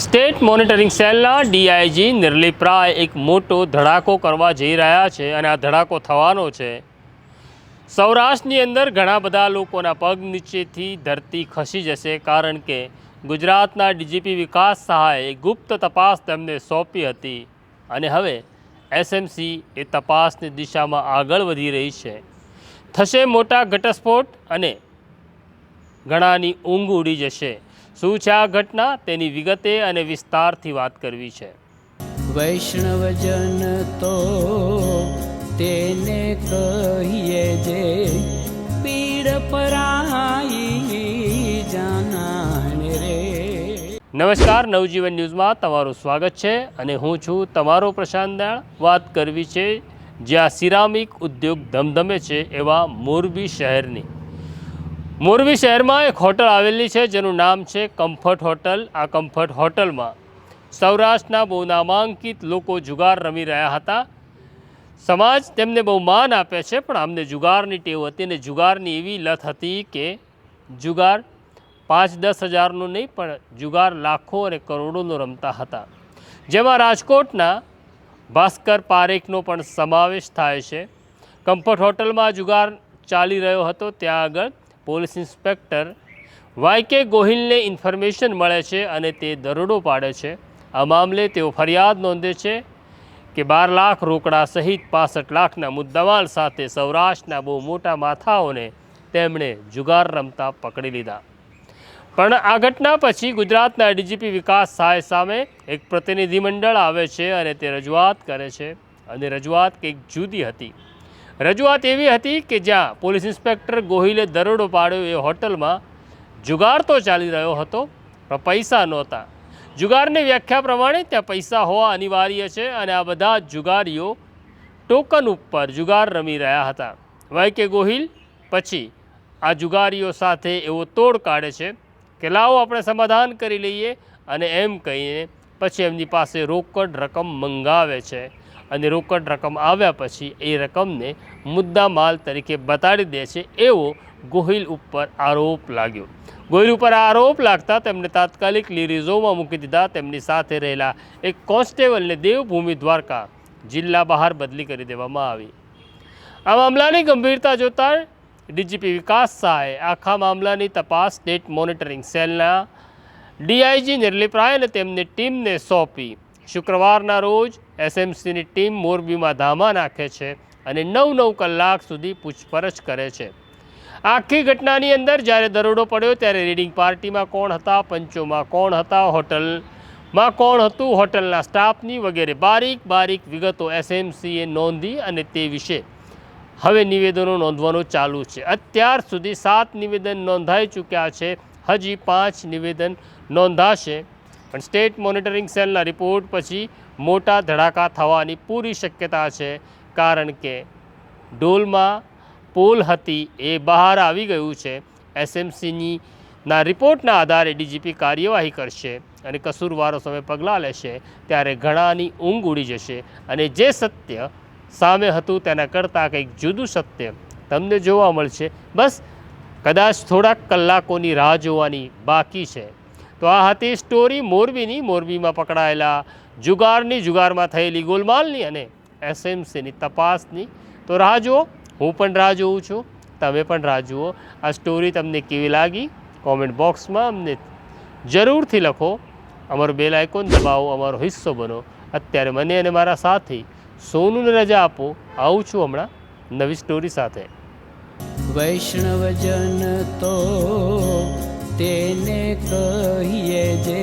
State monitoring સેલના DIG નિર્લિપ રાય એક મોટો ધડાકો કરવા જઈ રહ્યા છે અને આ ધડાકો થવાનો છે. સૌરાષ્ટ્રની અંદર ઘણા બધા લોકોના પગ નીચેથી ધરતી ખસી જશે, કારણ કે ગુજરાતના ડીજીપી વિકાસ સહાયે ગુપ્ત તપાસ તેમને સોંપી હતી અને હવે એસએમસી એ તપાસની દિશામાં આગળ વધી રહી છે. થશે મોટા ઘટસ્ફોટ અને ઘણાની ઊંઘ ઉડી જશે. શું છે આ ઘટના, તેની વિગતે અને વિસ્તારથી વાત કરવી છે. વૈષ્ણવજન તો તેને કહીએ જે પીડ પરાઈ જાનાને રે. નમસ્કાર, નવજીવન ન્યૂઝમાં તમારું સ્વાગત છે અને હું છું તમારો પ્રશાંત દયાળ. વાત કરવી છે જ્યાં સિરામિક ઉદ્યોગ ધમધમે છે એવા મોરબી શહેરની. મોરબી શહેરમાં એક હોટલ આવેલી છે જેનું નામ છે કમ્ફર્ટ હોટલ. આ કમ્ફર્ટ હોટલમાં સૌરાષ્ટ્રના બહુ નામાંકિત લોકો જુગાર રમી રહ્યા હતા. સમાજ તેમને બહુ માન આપે છે, પણ અમને જુગારની ટેવ હતી અને જુગારની એવી લત હતી કે જુગાર 5-10 હજારનું નહીં, પણ જુગાર લાખો અને કરોડોનો રમતા હતા, જેમાં રાજકોટના ભાસ્કર પારેખનો પણ સમાવેશ થાય છે. કમ્ફર્ટ હોટલમાં જુગાર ચાલી રહ્યો હતો. ત્યાં આગળ પોલીસ ઇન્સ્પેક્ટર વાય.કે. ગોહિલને ઇન્ફોર્મેશન મળે છે અને તે દરોડો પાડે છે. આ મામલે તેઓ ફરિયાદ નોંધે છે કે 12 લાખ રોકડા સહિત 65 લાખના મુદ્દામાલ સાથે સૌરાષ્ટ્રના બહુ મોટા માથાઓને તેમણે જુગાર રમતા પકડી લીધા. પણ આ ઘટના પછી ગુજરાતના ડીજીપી વિકાસ સહાય સામે એક પ્રતિનિધિમંડળ આવે છે અને તે રજૂઆત કરે છે અને રજૂઆત કંઈક જુદી હતી. રજૂઆત એવી હતી કે જ્યાં પોલીસ ઇન્સ્પેક્ટર ગોહિલે દરોડો પાડ્યો એ હોટલમાં જુગાર તો ચાલી રહ્યો હતો, પણ પૈસા નહોતા. જુગારની વ્યાખ્યા પ્રમાણે ત્યાં પૈસા હોવા અનિવાર્ય છે અને આ બધા જુગારીઓ ટોકન ઉપર જુગાર રમી રહ્યા હતા. વાય.કે. ગોહિલ પછી આ જુગારીઓ સાથે એવો તોડ કાઢે છે કે લાવો આપણે સમાધાન કરી લઈએ, અને એમ કહીને પછી એમની પાસે રોકડ રકમ મંગાવે છે અને રોકડ રકમ આવ્યા પછી એ રકમને મુદ્દા માલ તરીકે બતાડી દે છે. એવો ગોહિલ ઉપર આરોપ લાગ્યો. ગોહિલ ઉપર આરોપ લાગતા તેમને તાત્કાલિક રિઝોર્વમાં મૂકી દીધા. તેમની સાથે રહેલા એક કોન્સ્ટેબલને દેવભૂમિ દ્વારકા જિલ્લા બહાર બદલી કરી દેવામાં આવી. આ મામલાની ગંભીરતા જોતા ડીજીપી વિકાસ સહાયે આખા મામલાની તપાસ સ્ટેટ મોનિટરિંગ સેલના ડીઆઈજી નિર્લિપ રાય અને તેમની ટીમને સોંપી. શુક્રવારના રોજ એસએમસીની ટીમ મોરબીમાં ધામા નાખે છે અને 9 કલાક સુધી પૂછપરછ કરે છે. આખી ઘટનાની અંદર જ્યારે દરોડો પડ્યો ત્યારે રીડિંગ પાર્ટીમાં કોણ હતા, પંચોમાં કોણ હતા, હોટલમાં કોણ હતું, હોટલના સ્ટાફની વગેરે બારીક વિગતો એસએમસીએ નોંધી અને તે વિશે હવે નિવેદનો નોંધવાનું ચાલુ છે. અત્યાર સુધી 7 નિવેદન નોંધાઈ ચૂક્યા છે, હજી 5 નિવેદન નોંધાશે. પણ સ્ટેટ મોનિટરિંગ સેલના રિપોર્ટ પછી મોટા ધડાકા થવાની પૂરી શક્યતા છે, કારણ કે ડોલમાં પોલ હતી એ બહાર આવી ગયું છે. એસએમસીના રિપોર્ટના આધારે ડીજીપી કાર્યવાહી કરશે અને કસૂરવારો સામે પગલાં લેશે. ત્યારે ઘણાની ઊંઘ ઉડી જશે અને જે સત્ય સામે હતું તેના કરતાં કંઈક જુદું સત્ય તમને જોવા મળશે. બસ કદાચ થોડાક કલાકોની રાહ જોવાની બાકી છે. તો આ હતી સ્ટોરી મોરબીની. મોરબીમાં પકડાયેલા જુગારમાં થયેલી ગોલમાલની અને એસએમસીની તપાસની. તો રાહ જુઓ, હું પણ રાહ જોઉં છું, તમે પણ રાહ જુઓ. આ સ્ટોરી તમને કેવી લાગી કોમેન્ટ બોક્સમાં અમને જરૂરથી લખો. અમારો બેલ આઇકોન દબાવો, અમારો હિસ્સો બનો. અત્યારે મને અને મારા સાથી સોનુને રજા આપો. આવું છું હમણાં નવી સ્ટોરી સાથે. વૈષ્ણવજન તો તેને કહીએ જે